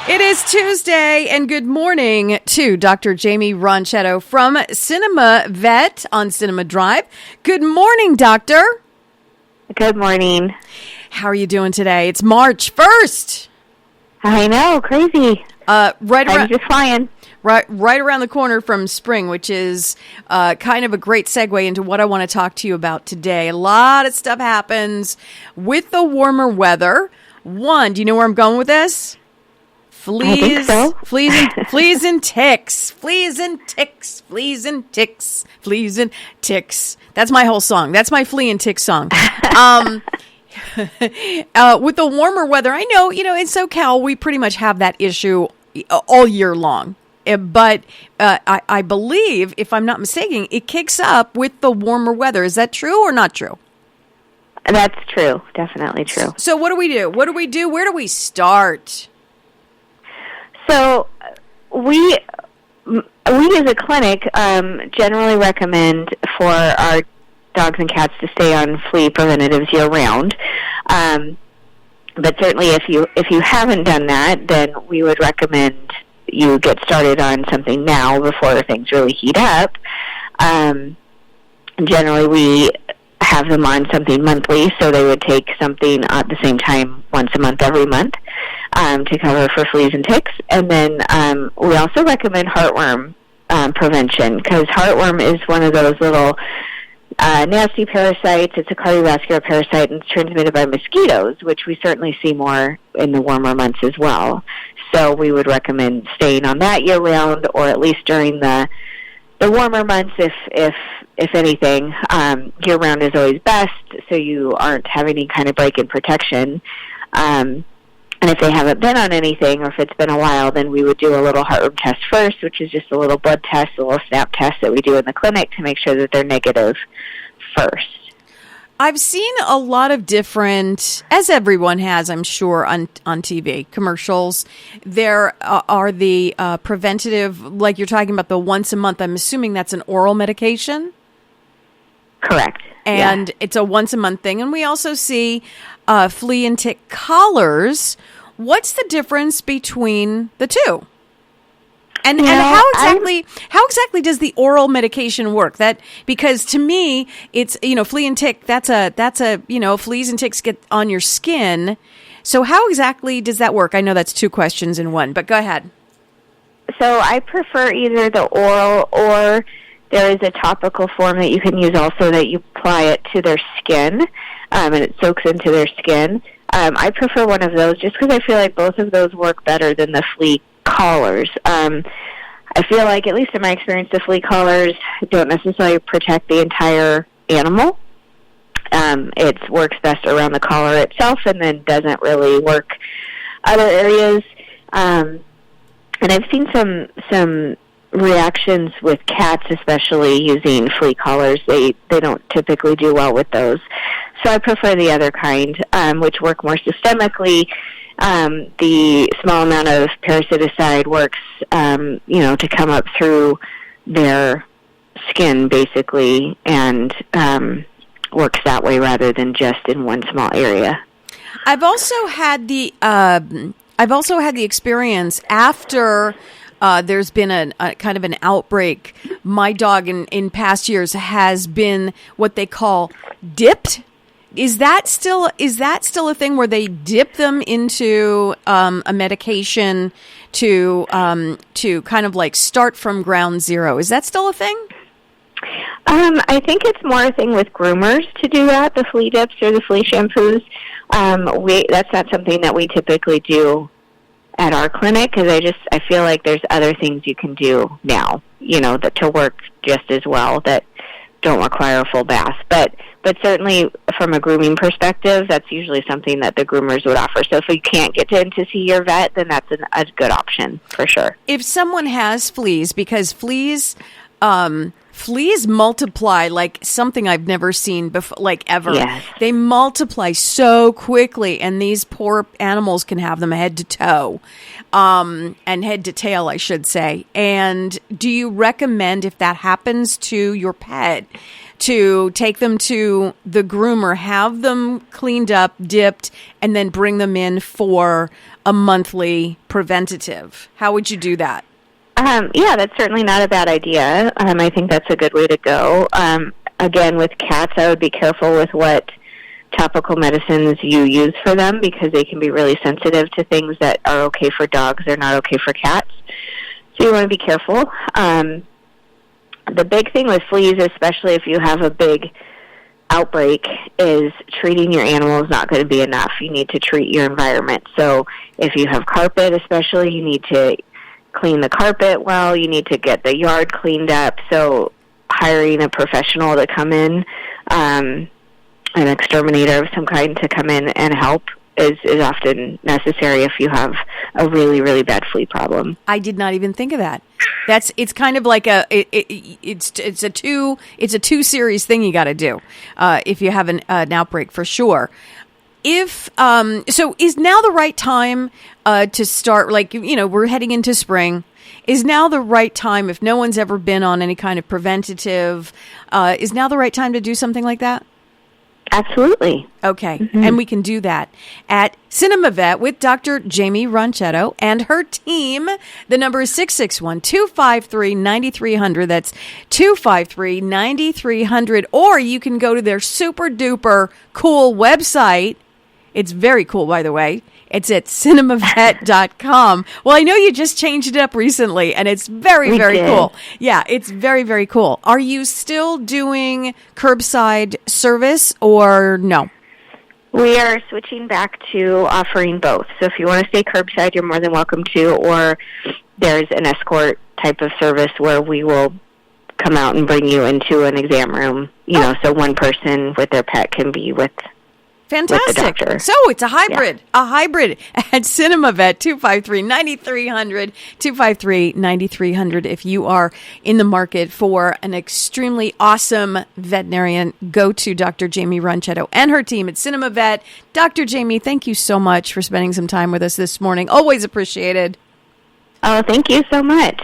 It is Tuesday, and good morning to Dr. Jaimie Ronchetto from Cinema Vet on Cinema Drive. Good morning, Doctor. Good morning. How are you doing today? It's March 1st. I know, crazy. I'm just flying. Right around the corner from spring, which is kind of a great segue into what I want to talk to you about today. A lot of stuff happens with the warmer weather. One, do you know where I'm going with this? Fleas, I think so. fleas and ticks. Fleas and ticks. Fleas and ticks. Fleas and ticks. That's my whole song. That's my flea and tick song. With the warmer weather, I know, in SoCal, we pretty much have that issue all year long. But I believe, if I'm not mistaken, it kicks up with the warmer weather. Is that true or not true? That's true. Definitely true. So what do we do? Where do we start? So we as a clinic generally recommend for our dogs and cats to stay on flea preventatives year round. But certainly if you haven't done that, then we would recommend you get started on something now before things really heat up. Generally we have them on something monthly, so they would take something at the same time once a month every month to cover for fleas and ticks. And then we also recommend heartworm prevention, because heartworm is one of those little nasty parasites. It's a cardiovascular parasite, and it's transmitted by mosquitoes, which we certainly see more in the warmer months as well. So we would recommend staying on that year-round, or at least during the warmer months, if anything. Year-round is always best, so you aren't having any kind of break in protection. And if they haven't been on anything, or if it's been a while, then we would do a little heartworm test first, which is just a little blood test, a little snap test that we do in the clinic to make sure that they're negative first. I've seen a lot of different, as everyone has, I'm sure, on TV commercials. There are the preventative, like you're talking about the once a month. I'm assuming that's an oral medication? Correct. And it's a once a month thing. And we also see flea and tick collars. What's the difference between the two? And how exactly does the oral medication work? Because to me, it's, flea and tick, that's a fleas and ticks get on your skin. So how exactly does that work? I know that's two questions in one, but go ahead. So I prefer either the oral, or there is a topical form that you can use also, that you apply it to their skin, and it soaks into their skin. I prefer one of those just because I feel like both of those work better than the flea collars. I feel like, at least in my experience, the flea collars don't necessarily protect the entire animal. It works best around the collar itself, and then doesn't really work other areas. And I've seen some reactions with cats, especially using flea collars. They don't typically do well with those. So I prefer the other kind, which work more systemically. The small amount of parasiticide works, to come up through their skin, basically, and works that way rather than just in one small area. I've also had the experience after there's been a kind of an outbreak. My dog in past years has been what they call dipped. Is that still a thing where they dip them into a medication to kind of like start from ground zero? Is that still a thing? I think it's more a thing with groomers to do that, the flea dips or the flea shampoos. That's not something that we typically do at our clinic, because I feel like there's other things you can do now, that to work just as well, that don't require a full bath. But certainly from a grooming perspective, that's usually something that the groomers would offer. So if you can't get in to see your vet, then that's a good option for sure. If someone has fleas, because fleas multiply like something I've never seen before, like ever. Yes. They multiply so quickly, and these poor animals can have them head to toe, and head to tail, I should say. And do you recommend, if that happens to your pet, to take them to the groomer, have them cleaned up, dipped, and then bring them in for a monthly preventative. How would you do that? Yeah, that's certainly not a bad idea. I think that's a good way to go. Again, with cats, I would be careful with what topical medicines you use for them because they can be really sensitive to things that are okay for dogs or not okay for cats. So you want to be careful. The big thing with fleas, especially if you have a big outbreak, is treating your animal is not going to be enough. You need to treat your environment. So if you have carpet especially, you need to clean the carpet well. You need to get the yard cleaned up. So hiring a professional to come in, an exterminator of some kind to come in and help is often necessary if you have a really, really bad flea problem. I did not even think of that. It's kind of like it's a two series thing you got to do if you have an outbreak for sure. If so, is now the right time to start? Like, we're heading into spring. Is now the right time, if no one's ever been on any kind of preventative, is now the right time to do something like that? Absolutely. Okay, and we can do that at Cinema Vet with Dr. Jaimie Ronchetto and her team. The number is 661-253-9300. That's 253-9300. Or you can go to their super duper cool website. It's very cool, by the way. It's at cinemavet.com. Well, I know you just changed it up recently, and it's very, very cool. Yeah, it's very, very cool. Are you still doing curbside service or no? We are switching back to offering both. So if you want to stay curbside, you're more than welcome to, or there's an escort type of service where we will come out and bring you into an exam room, so one person with their pet can be with Fantastic. So it's a hybrid, at CinemaVet, 253-9300, 253-9300. If you are in the market for an extremely awesome veterinarian, go to Dr. Jaimie Ronchetto and her team at CinemaVet. Dr. Jaimie, thank you so much for spending some time with us this morning. Always appreciated. Oh, thank you so much.